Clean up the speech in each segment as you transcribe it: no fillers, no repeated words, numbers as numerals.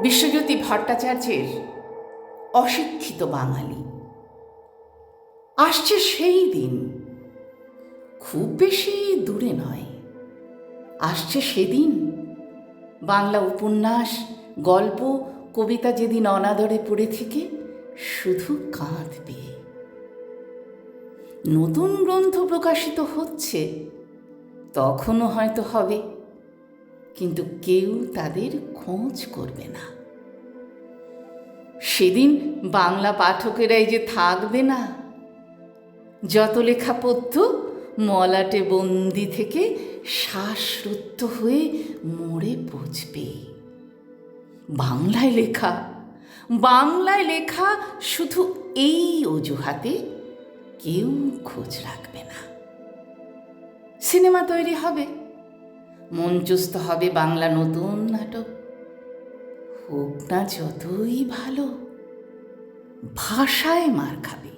বিশ্বজ্যোতি ভট্টাচার্যের অশিক্ষিত বাঙালি। আসছে সেই দিন, খুব বেশি দূরে নয়। আসছে সেদিন বাংলা উপন্যাস, গল্প, কবিতা যেদিন অনাদরে পড়ে থেকে শুধু কাঁদবে। নতুন গ্রন্থ প্রকাশিত হচ্ছে, তখনও হয়তো হবে, কিন্তু কেউ তাদের খোঁজ করবে না। সেদিন বাংলা পাঠকেরাই যে থাকবে না, যত লেখা পদ্য মলাটে বন্দি থেকে শ্বাসরুদ্ধ হয়ে মরে পচবে। বাংলায় লেখা, বাংলায় লেখা শুধু এই অজুহাতে কেউ খোঁজ রাখবে না। সিনেমা তৈরি হবে, মঞ্চস্থ হবে বাংলা নতুন নাটক। হোক না যতই ভালো, ভাষায় মার খাবে,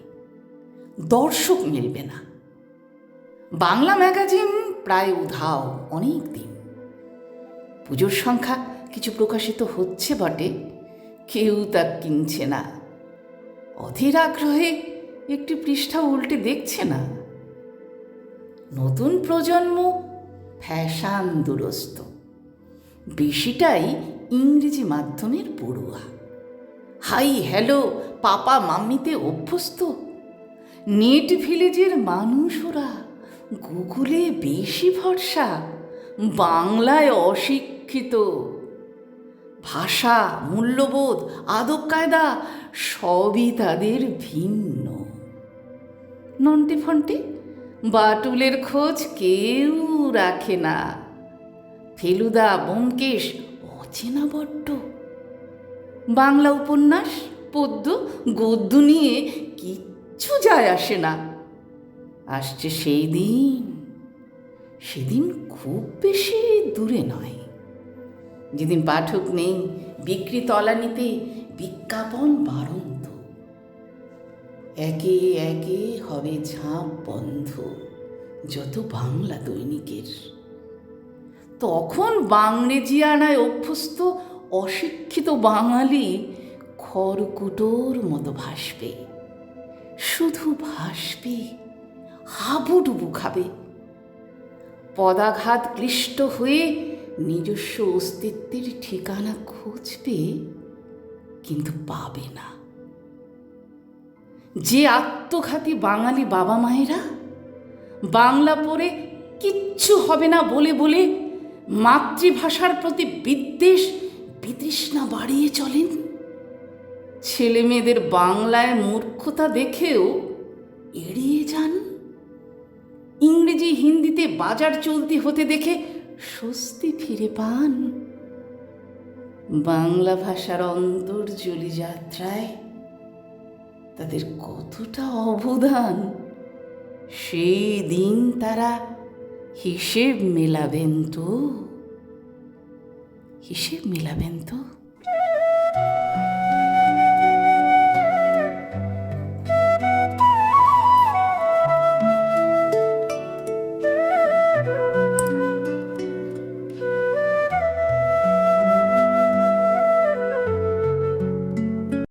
দর্শক মিলবে না। বাংলা ম্যাগাজিন প্রায় উধাও অনেক দিন। পুজোর সংখ্যা কিছু প্রকাশিত হচ্ছে বটে, কেউ তা কিনছে না। অধীর আগ্রহে একটি পৃষ্ঠা উল্টে দেখছে না। নতুন প্রজন্ম ফ্যাশন দুরস্ত, বেশিটাই ইংরেজি মাধ্যমের পড়ুয়া। হাই হ্যালো পাপা মাম্মিতে অভ্যস্ত। নেট ভিলেজের মানুষ ওরা, গুগলে বেশি ভরসা, বাংলায় অশিক্ষিত। ভাষা, মূল্যবোধ, আদব কায়দা সবই তাদের ভিন্ন। নন্টে ফন্টে বাটুলের খোঁজ কেউ রাখে না। ফেলুদা, ব্যোমকেশ অচেনা বড্ড। বাংলা উপন্যাস, পদ্য, গদ্য নিয়ে কিচ্ছু যায় আসে না। আসছে সেই দিন, সেদিন খুব বেশি দূরে নয়, যেদিন পাঠক নেই, বিক্রি তলানিতে বিজ্ঞাপন বাড়ন্ত। একে একে হবে ঝাঁপ বন্ধ যত বাংলা দৈনিকের। তখন বাংরেজিয়ানায় অভ্যস্ত অশিক্ষিত বাঙালি খড়কুটোর মতো ভাসবে, শুধু ভাসবে, হাবুডুবু খাবে। পদাঘাত ক্লিষ্ট হয়ে নিজস্ব অস্তিত্বের ঠিকানা খুঁজবে, কিন্তু পাবে না। যে আত্মঘাতী বাঙালি বাবা মায়েরা বাংলা পড়ে কিচ্ছু হবে না বলে বলে মাতৃভাষার প্রতি বিদ্বেষ বিতৃষ্ণা বাড়িয়ে চলেন, ছেলে মেয়েদের বাংলায় মূর্খতা দেখেও এড়িয়ে যান, ইংরেজি হিন্দিতে বাজার চলতি হতে দেখে স্বস্তি ফিরে পান। বাংলা ভাষার অন্তর্জলি যাত্রায় তাদের কতটা অবদান, সেই দিন তারা হিসেব মেলাবেন তো।